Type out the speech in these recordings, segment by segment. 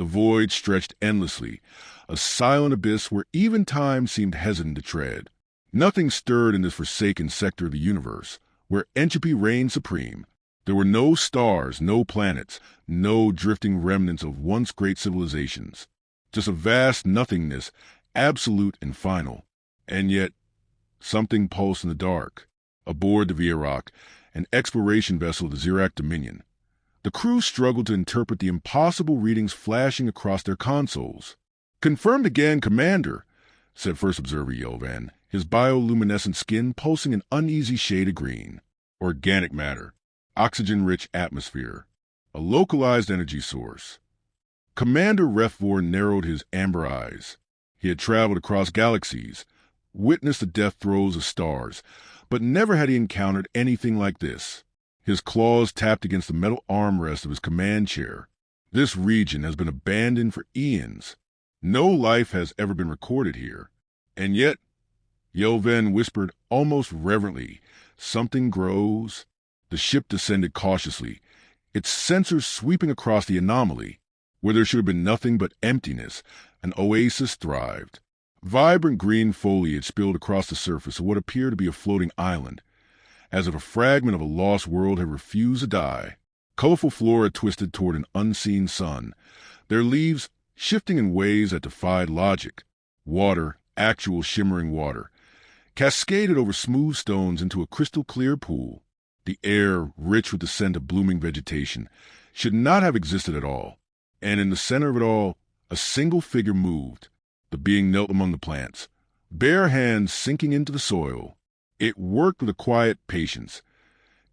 The void stretched endlessly, a silent abyss where even time seemed hesitant to tread. Nothing stirred in this forsaken sector of the universe, where entropy reigned supreme. There were no stars, no planets, no drifting remnants of once great civilizations. Just a vast nothingness, absolute and final. And yet, something pulsed in the dark. Aboard the Vierock, an exploration vessel of the Zirac Dominion. The crew struggled to interpret the impossible readings flashing across their consoles. "Confirmed again, Commander," said First Observer Yovan, his bioluminescent skin pulsing an uneasy shade of green. Organic matter. Oxygen-rich atmosphere. A localized energy source. Commander Refvor narrowed his amber eyes. He had traveled across galaxies, witnessed the death throes of stars, but never had he encountered anything like this. His claws tapped against the metal armrest of his command chair. This region has been abandoned for eons. No life has ever been recorded here. And yet, Yovan whispered almost reverently, something grows. The ship descended cautiously, its sensors sweeping across the anomaly. Where there should have been nothing but emptiness, an oasis thrived. Vibrant green foliage spilled across the surface of what appeared to be a floating island, as if a fragment of a lost world had refused to die. Colorful flora twisted toward an unseen sun, their leaves shifting in ways that defied logic. Water, actual shimmering water, cascaded over smooth stones into a crystal-clear pool. The air, rich with the scent of blooming vegetation, should not have existed at all. And in the center of it all, a single figure moved. The being knelt among the plants, bare hands sinking into the soil. It worked with a quiet patience,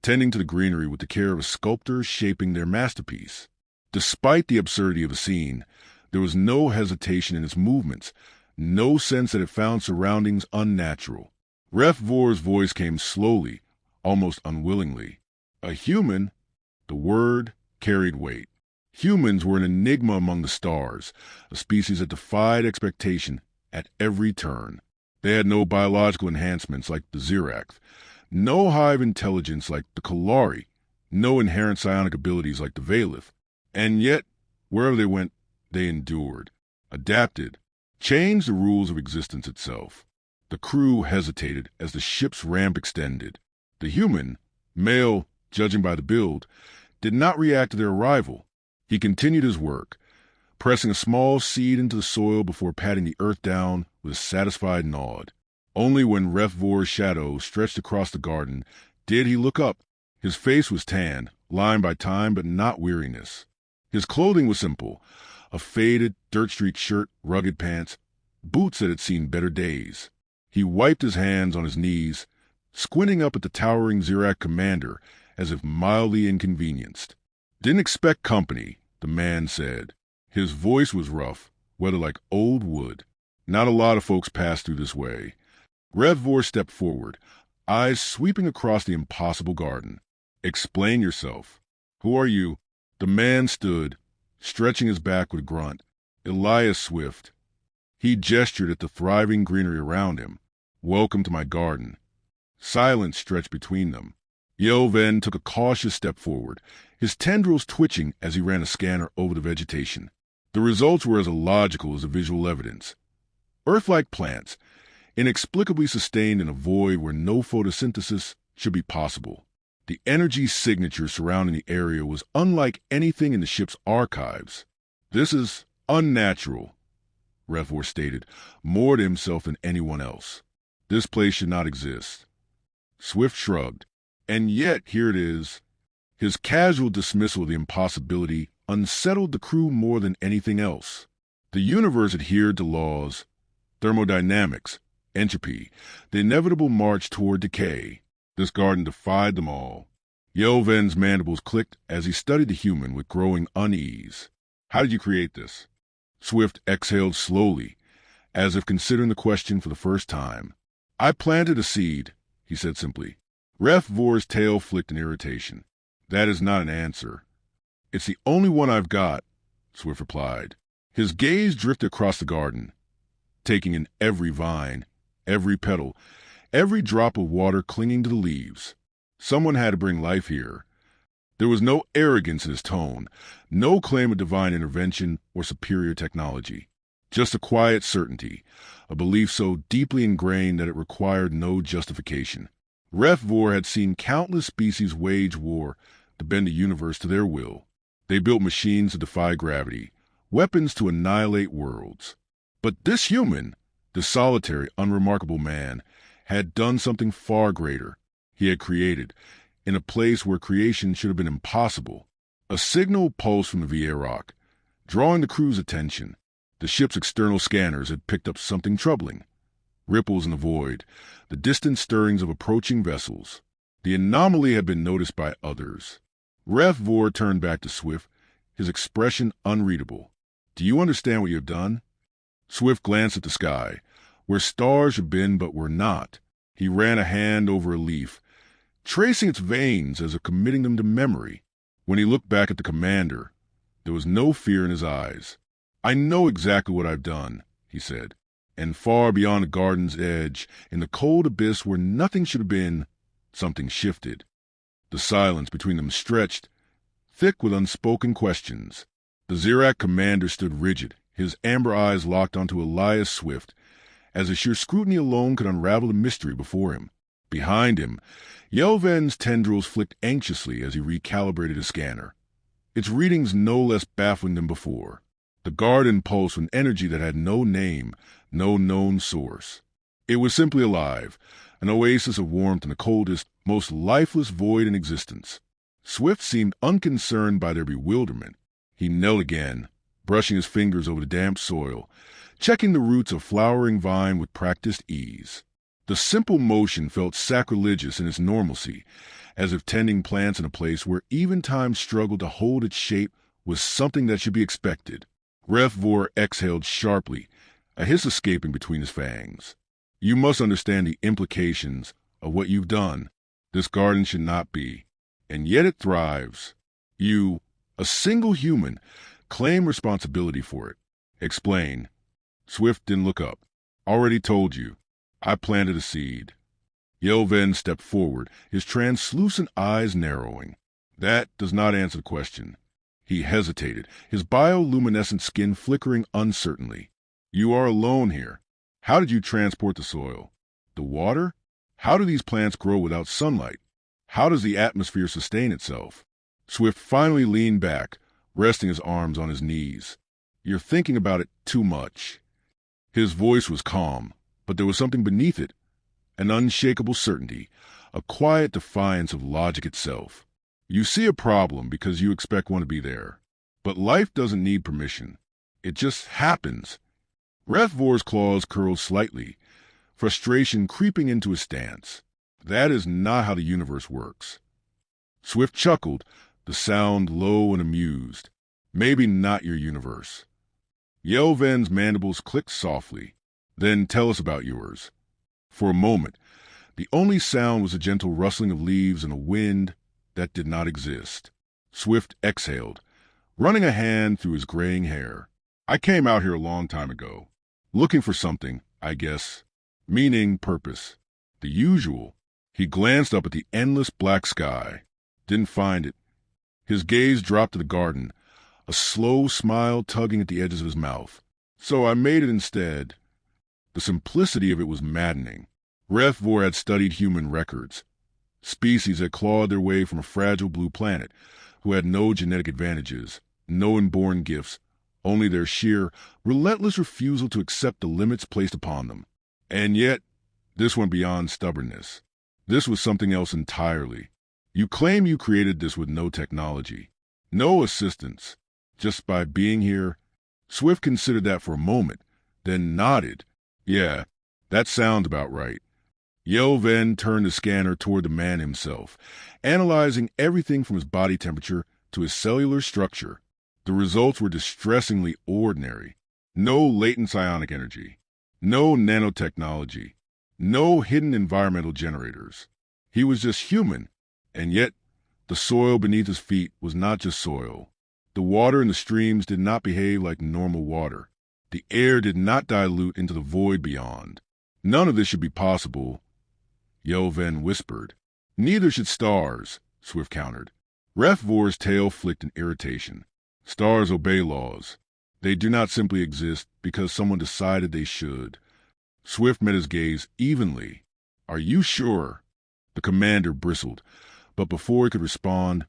tending to the greenery with the care of a sculptor shaping their masterpiece. Despite the absurdity of the scene, there was no hesitation in its movements, no sense that it found surroundings unnatural. Refvor's voice came slowly, almost unwillingly. A human? The word carried weight. Humans were an enigma among the stars, a species that defied expectation at every turn. They had no biological enhancements like the Zirac, no hive intelligence like the Kalari, no inherent psionic abilities like the Valith. And yet, wherever they went, they endured, adapted, changed the rules of existence itself. The crew hesitated as the ship's ramp extended. The human, male, judging by the build, did not react to their arrival. He continued his work, pressing a small seed into the soil before patting the earth down with a satisfied nod. Only when Refvor's shadow stretched across the garden did he look up. His face was tan, lined by time but not weariness. His clothing was simple, a faded, dirt-streaked shirt, rugged pants, boots that had seen better days. He wiped his hands on his knees, squinting up at the towering Zirac commander as if mildly inconvenienced. "Didn't expect company," the man said. His voice was rough, weathered like old wood. Not a lot of folks pass through this way. Refvor stepped forward, eyes sweeping across the impossible garden. "Explain yourself. Who are you?" The man stood, stretching his back with a grunt. Elias Swift. He gestured at the thriving greenery around him. "Welcome to my garden." Silence stretched between them. Yovan took a cautious step forward, his tendrils twitching as he ran a scanner over the vegetation. The results were as illogical as the visual evidence. Earth-like plants, inexplicably sustained in a void where no photosynthesis should be possible. The energy signature surrounding the area was unlike anything in the ship's archives. "This is unnatural," Refvor stated, more to himself than anyone else. "This place should not exist." Swift shrugged. "And yet here it is." His casual dismissal of the impossibility unsettled the crew more than anything else. The universe adhered to laws, thermodynamics, entropy, the inevitable march toward decay. This garden defied them all. Yelvan's mandibles clicked as he studied the human with growing unease. "How did you create this?" Swift exhaled slowly, as if considering the question for the first time. "I planted a seed," he said simply. Refvor's tail flicked in irritation. "That is not an answer." "It's the only one I've got," Swift replied. His gaze drifted across the garden, taking in every vine, every petal, every drop of water clinging to the leaves. Someone had to bring life here. There was no arrogance in his tone, no claim of divine intervention or superior technology. Just a quiet certainty, a belief so deeply ingrained that it required no justification. Ref Vor had seen countless species wage war to bend the universe to their will. They built machines to defy gravity, weapons to annihilate worlds. But this human, this solitary, unremarkable man, had done something far greater. He had created, in a place where creation should have been impossible, a signal pulse from the Vierock, drawing the crew's attention. The ship's external scanners had picked up something troubling. Ripples in the void, the distant stirrings of approaching vessels. The anomaly had been noticed by others. Ref Vor turned back to Swift, his expression unreadable. "Do you understand what you have done?" Swift glanced at the sky, where stars had been but were not. He ran a hand over a leaf, tracing its veins as if committing them to memory. When he looked back at the commander, there was no fear in his eyes. "I know exactly what I've done," he said, "and far beyond the garden's edge, in the cold abyss where nothing should have been, something shifted." The silence between them stretched, thick with unspoken questions. The Zirac commander stood rigid, his amber eyes locked onto Elias Swift, as if sheer scrutiny alone could unravel the mystery before him. Behind him, Yelven's tendrils flicked anxiously as he recalibrated his scanner, its readings no less baffling than before. The garden pulsed with energy that had no name, no known source. It was simply alive, an oasis of warmth in the coldest, most lifeless void in existence. Swift seemed unconcerned by their bewilderment. He knelt again, brushing his fingers over the damp soil, checking the roots of flowering vine with practiced ease. The simple motion felt sacrilegious in its normalcy, as if tending plants in a place where even time struggled to hold its shape was something that should be expected. Ref Vor exhaled sharply, a hiss escaping between his fangs. "You must understand the implications of what you've done. This garden should not be, and yet it thrives. You, a single human, claim responsibility for it. Explain." Swift didn't look up. "Already told you. I planted a seed." Yelven stepped forward, his translucent eyes narrowing. "That does not answer the question." He hesitated, his bioluminescent skin flickering uncertainly. "You are alone here. How did you transport the soil? The water? How do these plants grow without sunlight? How does the atmosphere sustain itself?" Swift finally leaned back, resting his arms on his knees. "You're thinking about it too much." His voice was calm, but there was something beneath it, an unshakable certainty, a quiet defiance of logic itself. "You see a problem because you expect one to be there. But life doesn't need permission. It just happens." Ref Vor's claws curled slightly, frustration creeping into his stance. "That is not how the universe works." Swift chuckled, the sound low and amused. "Maybe not your universe." Yelven's mandibles clicked softly. "Then tell us about yours." For a moment, the only sound was a gentle rustling of leaves and a wind that did not exist. Swift exhaled, running a hand through his graying hair. "I came out here a long time ago, looking for something, I guess. Meaning, purpose. The usual." He glanced up at the endless black sky. Didn't find it. His gaze dropped to the garden, a slow smile tugging at the edges of his mouth. "So I made it instead." The simplicity of it was maddening. Ref Vor had studied human records. Species had clawed their way from a fragile blue planet, who had no genetic advantages, no inborn gifts, only their sheer, relentless refusal to accept the limits placed upon them. And yet, this went beyond stubbornness. This was something else entirely. You claim you created this with no technology, no assistance, just by being here. Swift considered that for a moment, then nodded. "Yeah, that sounds about right." Yelven turned the scanner toward the man himself, analyzing everything from his body temperature to his cellular structure. The results were distressingly ordinary. No latent psionic energy, no nanotechnology, no hidden environmental generators. He was just human, and yet the soil beneath his feet was not just soil. The water in the streams did not behave like normal water. The air did not dilute into the void beyond. "None of this should be possible," Yelven whispered. "Neither should stars," Swift countered. Refvor's tail flicked in irritation. Stars obey laws. They do not simply exist because someone decided they should. Swift met his gaze evenly. Are you sure? The commander bristled, but before he could respond,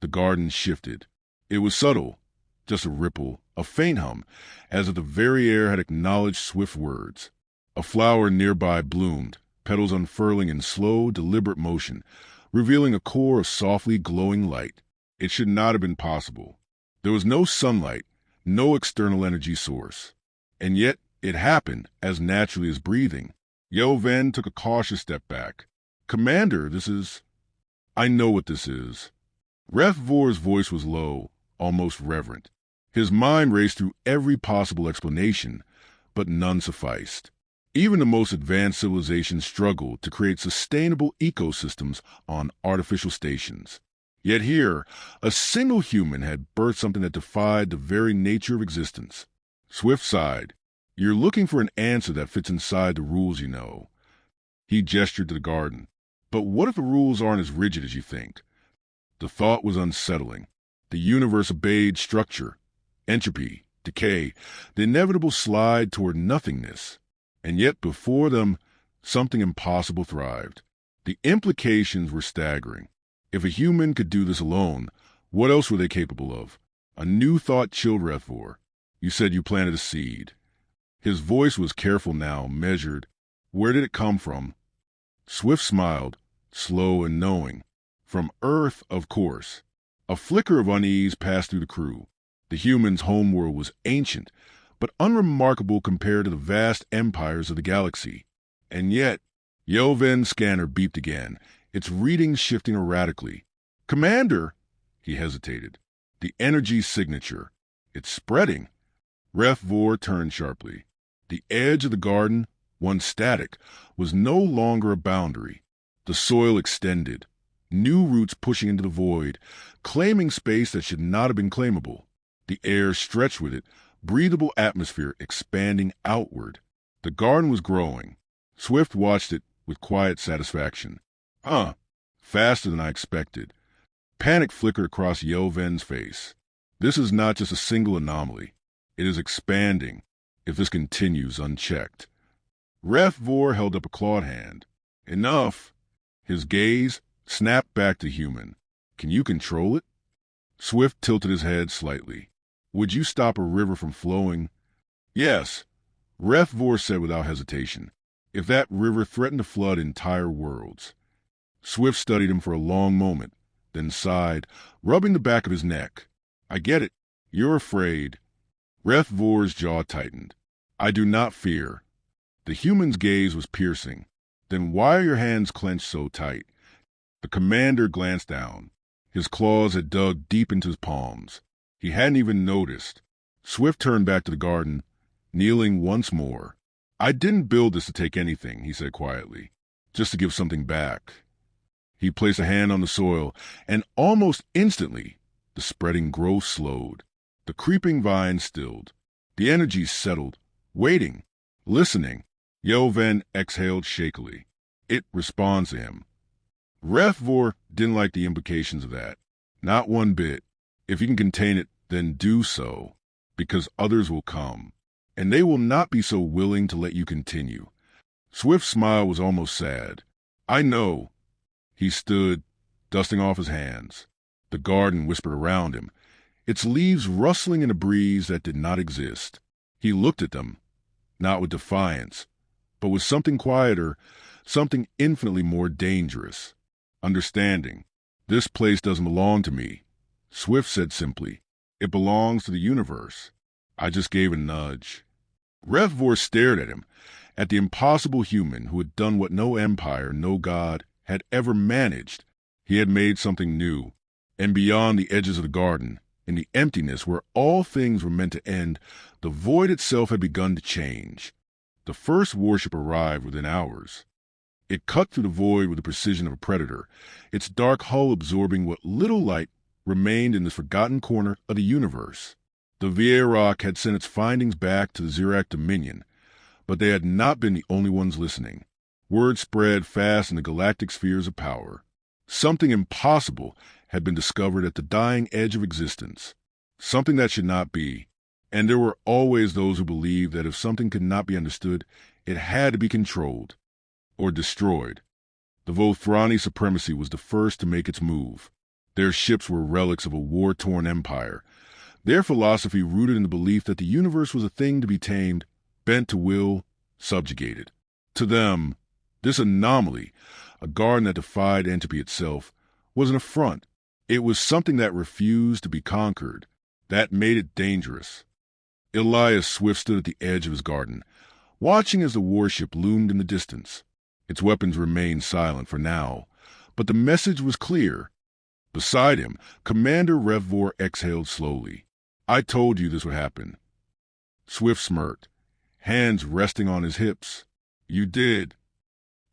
the garden shifted. It was subtle, just a ripple, a faint hum, as if the very air had acknowledged Swift's words. A flower nearby bloomed, petals unfurling in slow, deliberate motion, revealing a core of softly glowing light. It should not have been possible. There was no sunlight, no external energy source. And yet, it happened as naturally as breathing. Yoven took a cautious step back. Commander, I know what this is. Refvor's voice was low, almost reverent. His mind raced through every possible explanation, but none sufficed. Even the most advanced civilizations struggled to create sustainable ecosystems on artificial stations. Yet here, a single human had birthed something that defied the very nature of existence. Swift sighed. You're looking for an answer that fits inside the rules you know. He gestured to the garden. But what if the rules aren't as rigid as you think? The thought was unsettling. The universe obeyed structure, entropy, decay, the inevitable slide toward nothingness. And yet before them, something impossible thrived. The implications were staggering. If a human could do this alone, what else were they capable of? A new thought chilled Refvor. You said you planted a seed. His voice was careful now, measured. Where did it come from? Swift smiled, slow and knowing. From Earth, of course. A flicker of unease passed through the crew. The humans' homeworld was ancient, but unremarkable compared to the vast empires of the galaxy. And yet, Yoven's scanner beeped again, its readings shifting erratically. Commander, he hesitated. The energy signature. It's spreading. Refvor turned sharply. The edge of the garden, once static, was no longer a boundary. The soil extended, new roots pushing into the void, claiming space that should not have been claimable. The air stretched with it, breathable atmosphere expanding outward. The garden was growing. Swift watched it with quiet satisfaction. Faster than I expected. Panic flickered across Yoven's face. This is not just a single anomaly. It is expanding, if this continues unchecked. Refvor held up a clawed hand. Enough. His gaze snapped back to human. Can you control it? Swift tilted his head slightly. Would you stop a river from flowing? Yes, Refvor said without hesitation. If that river threatened to flood entire worlds. Swift studied him for a long moment, then sighed, rubbing the back of his neck. I get it. You're afraid. Refvor's jaw tightened. I do not fear. The human's gaze was piercing. Then why are your hands clenched so tight? The commander glanced down. His claws had dug deep into his palms. He hadn't even noticed. Swift turned back to the garden, kneeling once more. I didn't build this to take anything, he said quietly, just to give something back. He placed a hand on the soil, and almost instantly, the spreading growth slowed. The creeping vine stilled. The energy settled, waiting, listening. Yoven exhaled shakily. It responds to him. Refvor didn't like the implications of that. Not one bit. If you can contain it, then do so, because others will come, and they will not be so willing to let you continue. Swift's smile was almost sad. I know. He stood, dusting off his hands. The garden whispered around him, its leaves rustling in a breeze that did not exist. He looked at them, not with defiance, but with something quieter, something infinitely more dangerous. Understanding. This place doesn't belong to me, Swift said simply. It belongs to the universe. I just gave a nudge. Refvor stared at him, at the impossible human who had done what no empire, no god, had ever managed. He had made something new, and beyond the edges of the garden, in the emptiness where all things were meant to end, the void itself had begun to change. The first warship arrived within hours. It cut through the void with the precision of a predator, its dark hull absorbing what little light remained in this forgotten corner of the universe. The Vierock had sent its findings back to the Zirac Dominion, but they had not been the only ones listening. Word spread fast in the galactic spheres of power. Something impossible had been discovered at the dying edge of existence, something that should not be. And there were always those who believed that if something could not be understood, it had to be controlled or destroyed. The Vothrani supremacy was the first to make its move. Their ships were relics of a war-torn empire, their philosophy rooted in the belief that the universe was a thing to be tamed, bent to will, subjugated. To them, this anomaly, a garden that defied entropy itself, was an affront. It was something that refused to be conquered, that made it dangerous. Elias Swift stood at the edge of his garden, watching as the warship loomed in the distance. Its weapons remained silent for now, but the message was clear. Beside him, Commander Revvor exhaled slowly. "I told you this would happen." Swift smirked, hands resting on his hips. "You did."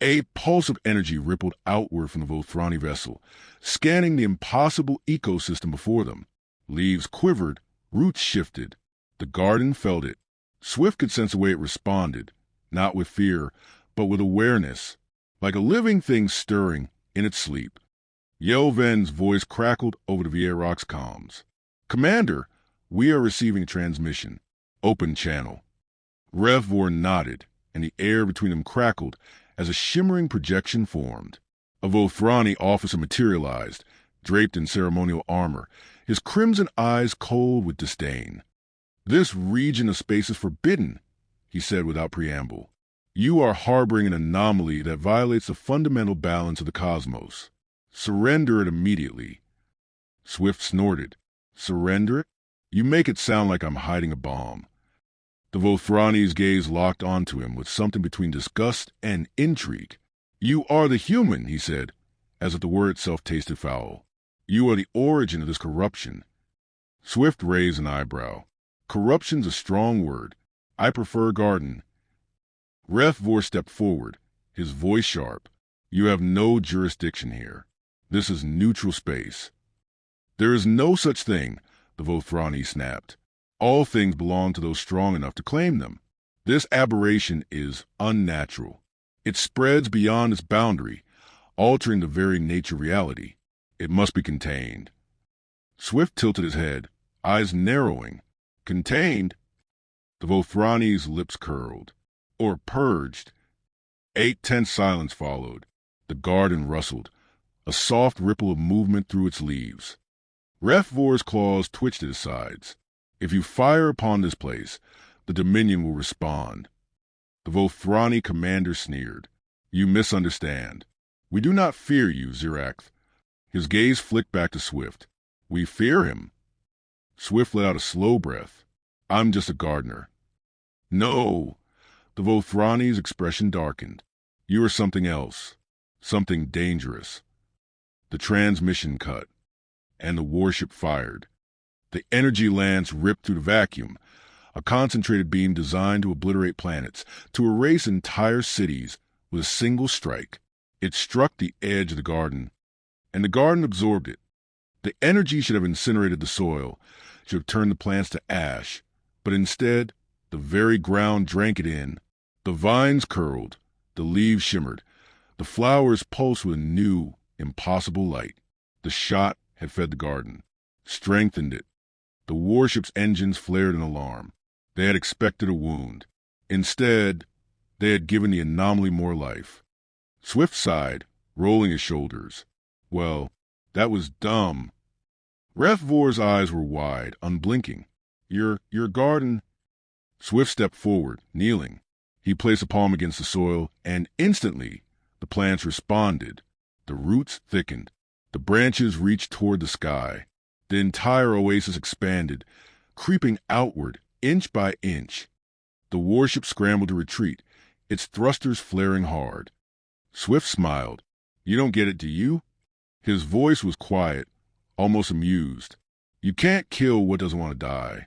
A pulse of energy rippled outward from the Vothrani vessel, scanning the impossible ecosystem before them. Leaves quivered, roots shifted. The garden felt it. Swift could sense the way it responded, not with fear, but with awareness, like a living thing stirring in its sleep. Yelven's voice crackled over the Vierox comms. "Commander, we are receiving a transmission. Open channel." Revvor nodded, and the air between them crackled as a shimmering projection formed. A Vothrani officer materialized, draped in ceremonial armor, his crimson eyes cold with disdain. "This region of space is forbidden," he said without preamble. "You are harboring an anomaly that violates the fundamental balance of the cosmos. Surrender it immediately." Swift snorted. "Surrender it? You make it sound like I'm hiding a bomb." The Vothrani's gaze locked onto him with something between disgust and intrigue. "You are the human," he said, as if the word itself tasted foul. "You are the origin of this corruption." Swift raised an eyebrow. "Corruption's a strong word. I prefer garden." Revvor stepped forward, his voice sharp. "You have no jurisdiction here. This is neutral space." "There is no such thing," the Vothrani snapped. "All things belong to those strong enough to claim them. This aberration is unnatural. It spreads beyond its boundary, altering the very nature of reality. It must be contained." Swift tilted his head, eyes narrowing. "Contained?" The Vothrani's lips curled. "Or purged." A tense silence followed. The garden rustled, a soft ripple of movement through its leaves. Revvor's claws twitched at his sides. "If you fire upon this place, the Dominion will respond." The Vothrani commander sneered. "You misunderstand. We do not fear you, Zirac." His gaze flicked back to Swift. "We fear him." Swift let out a slow breath. "I'm just a gardener." "No." The Vothrani's expression darkened. "You are something else. Something dangerous." The transmission cut, and the warship fired. The energy lance ripped through the vacuum, a concentrated beam designed to obliterate planets, to erase entire cities with a single strike. It struck the edge of the garden, and the garden absorbed it. The energy should have incinerated the soil, should have turned the plants to ash, but instead, the very ground drank it in. The vines curled, the leaves shimmered, the flowers pulsed with a new, impossible light. The shot had fed the garden, strengthened it. The warship's engines flared in alarm. They had expected a wound. Instead, they had given the anomaly more life. Swift sighed, rolling his shoulders. "Well, that was dumb." Revvor's eyes were wide, unblinking. Your garden..." Swift stepped forward, kneeling. He placed a palm against the soil, and instantly the plants responded. The roots thickened. The branches reached toward the sky. The entire oasis expanded, creeping outward inch by inch. The warship scrambled to retreat, its thrusters flaring hard. Swift smiled. "You don't get it, do you?" His voice was quiet, almost amused. "You can't kill what doesn't want to die."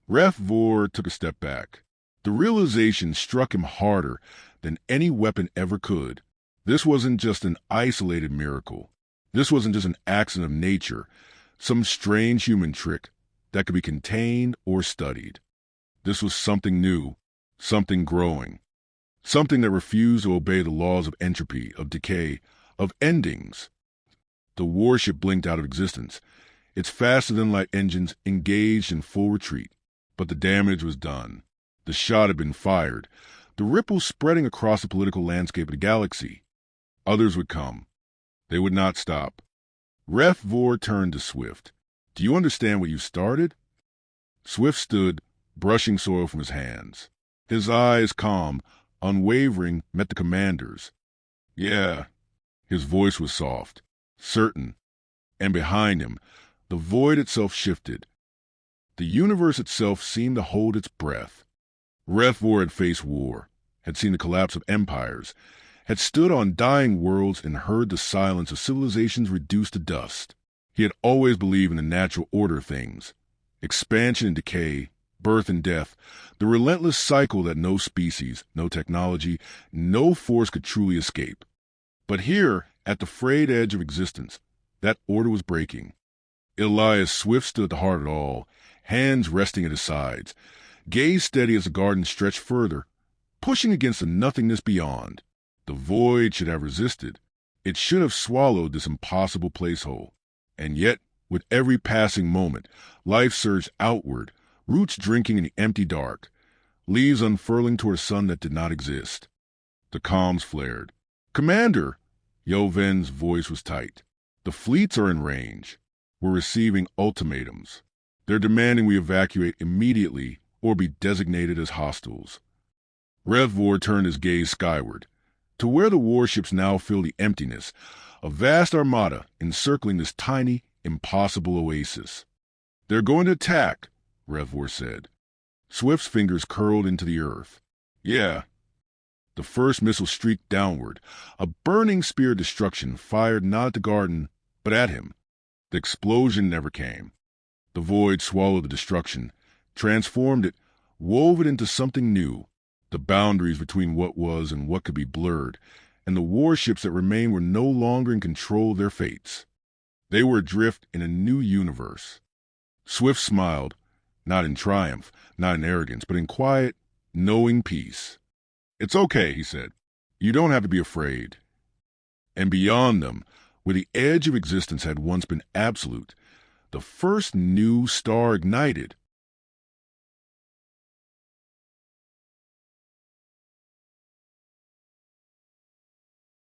Revvor took a step back. The realization struck him harder than any weapon ever could. This wasn't just an isolated miracle. This wasn't just an accident of nature, some strange human trick that could be contained or studied. This was something new, something growing, something that refused to obey the laws of entropy, of decay, of endings. The warship blinked out of existence, its faster-than-light engines engaged in full retreat. But the damage was done. The shot had been fired, the ripples spreading across the political landscape of the galaxy. Others would come. They would not stop. Ref Vor turned to Swift. "Do you understand what you started?" Swift stood, brushing soil from his hands. His eyes, calm, unwavering, met the commander's. "Yeah." His voice was soft, certain, and behind him, the void itself shifted. The universe itself seemed to hold its breath. Ref Vor had faced war, had seen the collapse of empires, had stood on dying worlds and heard the silence of civilizations reduced to dust. He had always believed in the natural order of things, expansion and decay, birth and death, the relentless cycle that no species, no technology, no force could truly escape. But here, at the frayed edge of existence, that order was breaking. Elias Swift stood at the heart of it all, hands resting at his sides, gaze steady as the garden stretched further, pushing against the nothingness beyond. The void should have resisted. It should have swallowed this impossible placehole. And yet, with every passing moment, life surged outward, roots drinking in the empty dark, leaves unfurling toward a sun that did not exist. The comms flared. "Commander!" Yoven's voice was tight. "The fleets are in range. We're receiving ultimatums. They're demanding we evacuate immediately or be designated as hostiles." Rev Vor turned his gaze skyward, to where the warships now filled the emptiness, a vast armada encircling this tiny, impossible oasis. "They're going to attack," Rev Vor said. Swift's fingers curled into the earth. "Yeah." The first missile streaked downward, a burning spear of destruction fired not at the garden, but at him. The explosion never came. The void swallowed the destruction, transformed it, wove it into something new. The boundaries between what was and what could be blurred, and the warships that remained were no longer in control of their fates. They were adrift in a new universe. Swift smiled, not in triumph, not in arrogance, but in quiet, knowing peace. "It's okay," he said. "You don't have to be afraid." And beyond them, where the edge of existence had once been absolute, the first new star ignited,